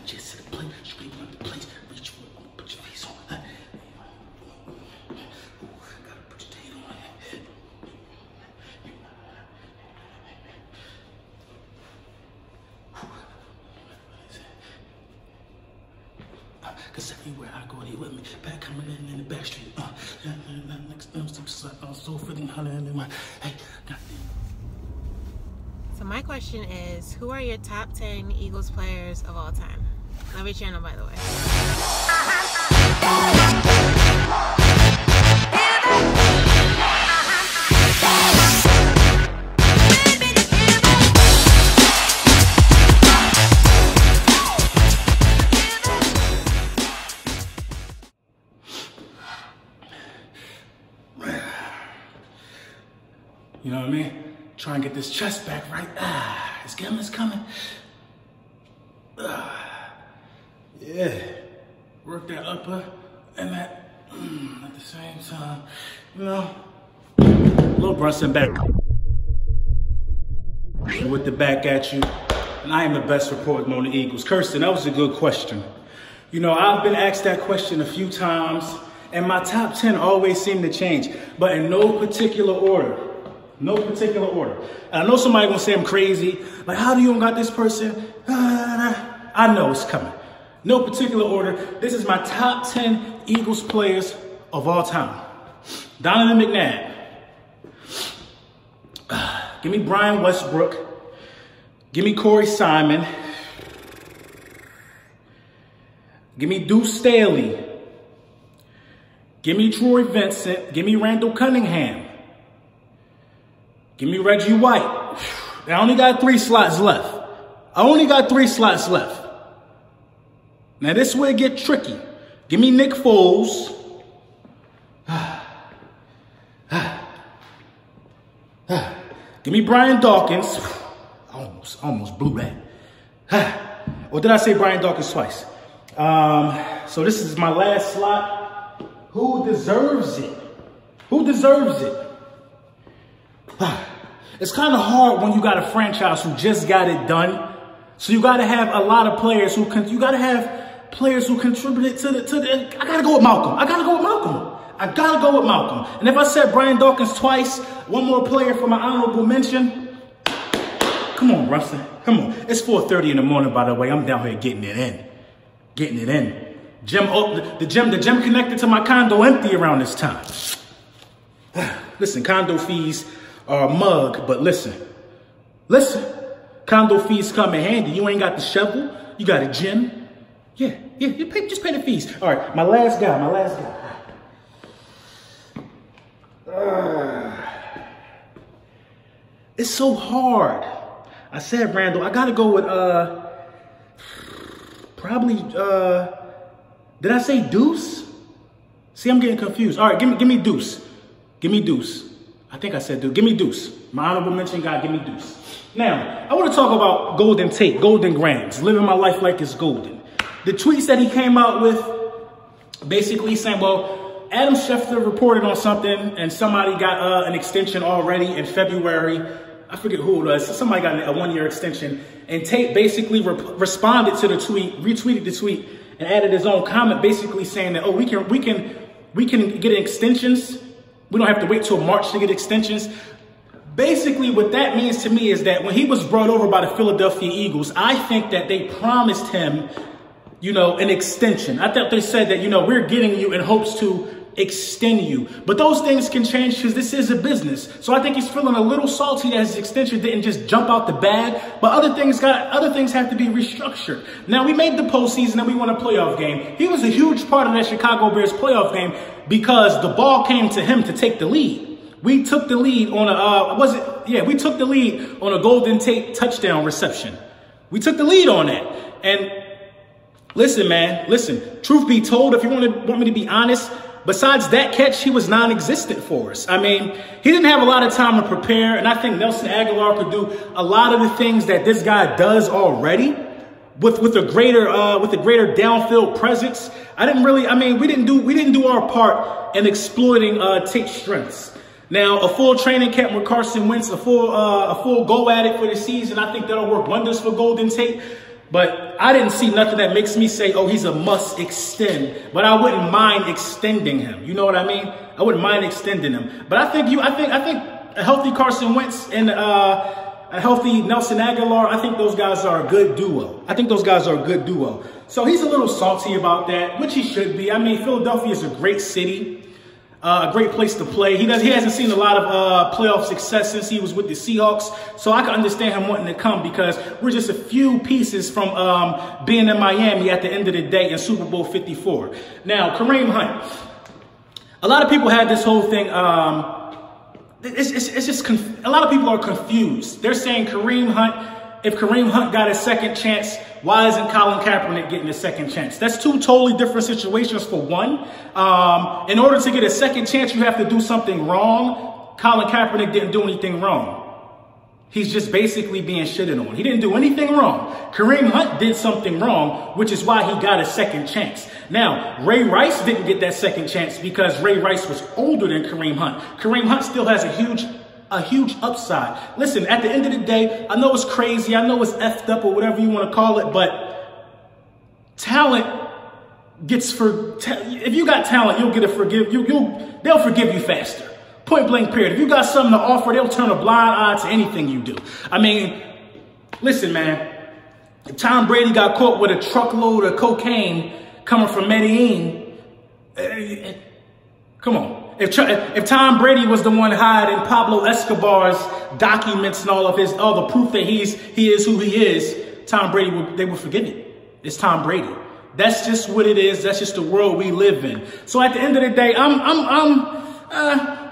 just to the plate, scrape up the plate, reach for it, put your face on. Gotta put your tail on. Cause everywhere I go, they with me. Back coming in the back street. Next time, I'm so feeling hollering in my. Hey, goddamn. So my question is, who are your top 10 Eagles players of all time? Love your channel, by the way. You know what I mean? Try and get this chest back right. It's coming. Yeah. Work that upper and that at the same time. You know, little Brunson back with the back at you. And I am the best reporter on the Eagles. Kirsten, that was a good question. You know, I've been asked that question a few times, and my top 10 always seem to change, but in no particular order. No particular order. And I know somebody gonna say I'm crazy. Like, how do you got this person? I know it's coming. No particular order. This is my top 10 Eagles players of all time. Donovan McNabb. Give me Brian Westbrook. Give me Corey Simon. Give me Deuce Staley. Give me Troy Vincent. Give me Randall Cunningham. Give me Reggie White. I only got 3 slots left. Now this is where it get tricky. Give me Nick Foles. Give me Brian Dawkins. Almost blew that. Or did I say Brian Dawkins twice? So this is my last slot. Who deserves it? It's kind of hard when you got a franchise who just got it done. So you got to have a lot of players who contributed to the. I got to go with Malcolm. And if I said Brian Dawkins twice, one more player for my honorable mention. Come on, Rustin. Come on. It's 4:30 in the morning, by the way. I'm down here getting it in. The gym connected to my condo empty around this time. Listen, condo fees are a mug, but listen, condo fees come in handy. You ain't got the shovel, you got a gym. Yeah, just pay the fees. All right, my last guy. It's so hard. I said Randall. I gotta go with probably did I say Deuce? See, I'm getting confused. All right, give me Deuce. I think I said Deuce. Give me Deuce. My honorable mention guy, give me Deuce. Now, I want to talk about Golden Tate, Golden Grams, living my life like it's golden. The tweets that he came out with, basically saying, well, Adam Schefter reported on something and somebody got an extension already in February. I forget who it was. Somebody got a 1-year extension. And Tate basically responded to the tweet, retweeted the tweet, and added his own comment basically saying that, oh, we can get extensions. We don't have to wait till March to get extensions. Basically, what that means to me is that when he was brought over by the Philadelphia Eagles, I think that they promised him, you know, an extension. I thought they said that, you know, we're getting you in hopes to extend you. But those things can change because this is a business. So I think he's feeling a little salty that his extension didn't just jump out the bag. But other things have to be restructured. Now, we made the postseason and we won a playoff game. He was a huge part of that Chicago Bears playoff game because the ball came to him to take the lead. We took the lead on we took the lead on a Golden Tate touchdown reception. We took the lead on that. And listen, man, truth be told, if you want me to be honest, besides that catch, he was non-existent for us. I mean, he didn't have a lot of time to prepare, and I think Nelson Aguilar could do a lot of the things that this guy does already with a greater downfield presence. We didn't do our part in exploiting Tate's strengths. Now, a full training camp with Carson Wentz, a full go at it for the season, I think that'll work wonders for Golden Tate. But I didn't see nothing that makes me say, oh, he's a must extend. But I wouldn't mind extending him. You know what I mean? I wouldn't mind extending him. But I think a healthy Carson Wentz and a healthy Nelson Aguilar, I think those guys are a good duo. So he's a little salty about that, which he should be. I mean, Philadelphia is a great city. A great place to play. He hasn't seen a lot of playoff success since he was with the Seahawks. So I can understand him wanting to come because we're just a few pieces from being in Miami at the end of the day in Super Bowl 54. Now, Kareem Hunt. A lot of people had this whole thing. It's just a lot of people are confused. They're saying Kareem Hunt, if Kareem Hunt got a second chance, why isn't Colin Kaepernick getting a second chance? That's two totally different situations for one. In order to get a second chance, you have to do something wrong. Colin Kaepernick didn't do anything wrong. He's just basically being shitted on. He didn't do anything wrong. Kareem Hunt did something wrong, which is why he got a second chance. Now, Ray Rice didn't get that second chance because Ray Rice was older than Kareem Hunt. Kareem Hunt still has a huge upside. Listen, at the end of the day, I know it's crazy. I know it's effed up or whatever you want to call it, but talent gets if you got talent, you'll get they'll forgive you faster. Point blank period. If you got something to offer, they'll turn a blind eye to anything you do. I mean, listen, man, if Tom Brady got caught with a truckload of cocaine coming from Medellin, come on. If Tom Brady was the one hiding Pablo Escobar's documents and all the proof that he is who he is, Tom Brady they would forgive it. It's Tom Brady. That's just what it is. That's just the world we live in. So at the end of the day,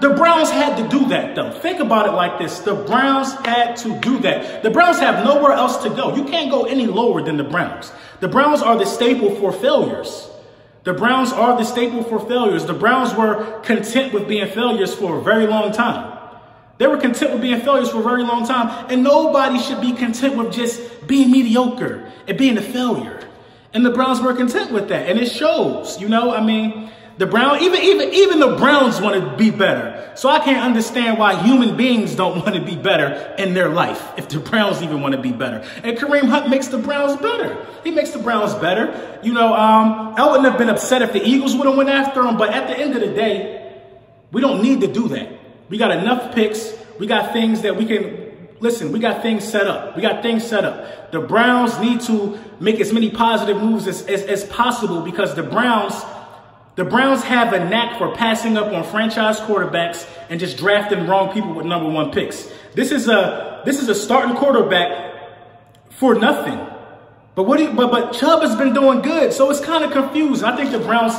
the Browns had to do that, though. Think about it like this. The Browns had to do that. The Browns have nowhere else to go. You can't go any lower than the Browns. The Browns are the staple for failures. The Browns are the staple for failures. The Browns were content with being failures for a very long time. They were content with being failures for a very long time. And nobody should be content with just being mediocre and being a failure. And the Browns were content with that. And it shows, you know, I mean, the Browns, even the Browns want to be better. So I can't understand why human beings don't want to be better in their life if the Browns even want to be better. And Kareem Hunt makes the Browns better. He makes the Browns better. You know, I wouldn't have been upset if the Eagles would have went after him. But at the end of the day, we don't need to do that. We got enough picks. We got things that we can... Listen, we got things set up. The Browns need to make as many positive moves as possible because the Browns have a knack for passing up on franchise quarterbacks and just drafting wrong people with #1 picks. This is a starting quarterback for nothing. But Chubb has been doing good, so it's kind of confusing. I think the Browns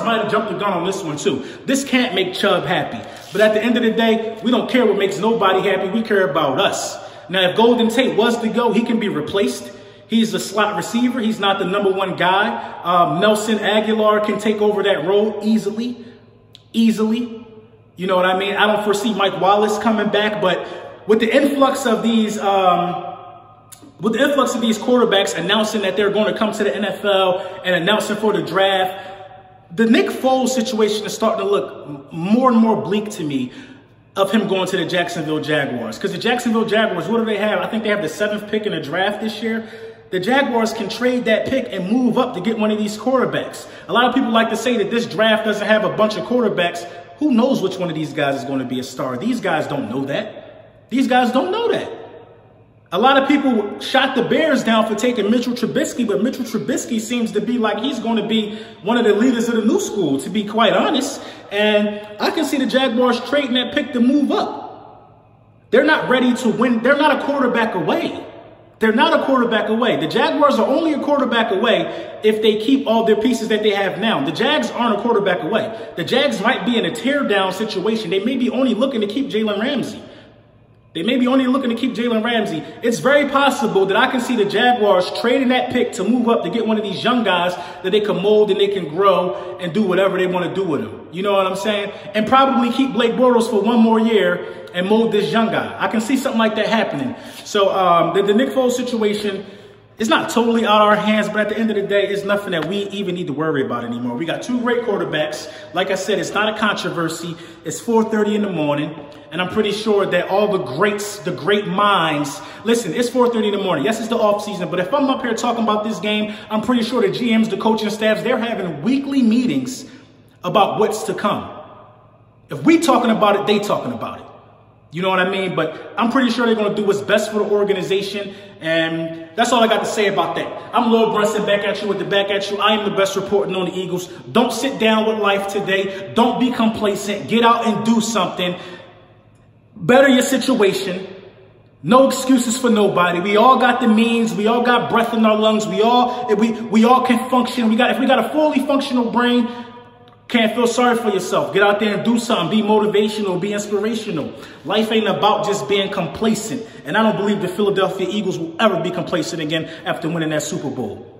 might have jumped the gun on this one too. This can't make Chubb happy. But at the end of the day, we don't care what makes nobody happy. We care about us. Now, if Golden Tate was to go, he can be replaced. He's a slot receiver. He's not the #1 guy. Nelson Aguilar can take over that role easily. You know what I mean? I don't foresee Mike Wallace coming back, but with the influx of these quarterbacks announcing that they're going to come to the NFL and announcing for the draft, the Nick Foles situation is starting to look more and more bleak to me of him going to the Jacksonville Jaguars. Because the Jacksonville Jaguars, what do they have? I think they have the 7th pick in the draft this year. The Jaguars can trade that pick and move up to get one of these quarterbacks. A lot of people like to say that this draft doesn't have a bunch of quarterbacks. Who knows which one of these guys is going to be a star? These guys don't know that. These guys don't know that. A lot of people shot the Bears down for taking Mitchell Trubisky, but Mitchell Trubisky seems to be like he's going to be one of the leaders of the new school, to be quite honest. And I can see the Jaguars trading that pick to move up. They're not ready to win. They're not a quarterback away. They're not a quarterback away. The Jaguars are only a quarterback away if they keep all their pieces that they have now. The Jags aren't a quarterback away. The Jags might be in a tear-down situation. They may be only looking to keep Jalen Ramsey. It's very possible that I can see the Jaguars trading that pick to move up to get one of these young guys that they can mold and they can grow and do whatever they want to do with them. You know what I'm saying? And probably keep Blake Bortles for one more year and mold this young guy. I can see something like that happening. So the Nick Foles situation, it's not totally out of our hands, but at the end of the day, it's nothing that we even need to worry about anymore. We got 2 great quarterbacks. Like I said, it's not a controversy. It's 4:30 in the morning. And I'm pretty sure that all the greats, the great minds, listen, it's 4:30 in the morning. Yes, it's the off season, but if I'm up here talking about this game, I'm pretty sure the GMs, the coaching staffs, they're having weekly meetings about what's to come. If we talking about it, they talking about it. You know what I mean? But I'm pretty sure they're going to do what's best for the organization. And that's all I got to say about that. I'm Lil Brunson, back at you with the back at you. I am the best reporting on the Eagles. Don't sit down with life today. Don't be complacent. Get out and do something. Better your situation. No excuses for nobody. We all got the means. We all got breath in our lungs. We all can function. If we got a fully functional brain, can't feel sorry for yourself. Get out there and do something. Be motivational. Be inspirational. Life ain't about just being complacent. And I don't believe the Philadelphia Eagles will ever be complacent again after winning that Super Bowl.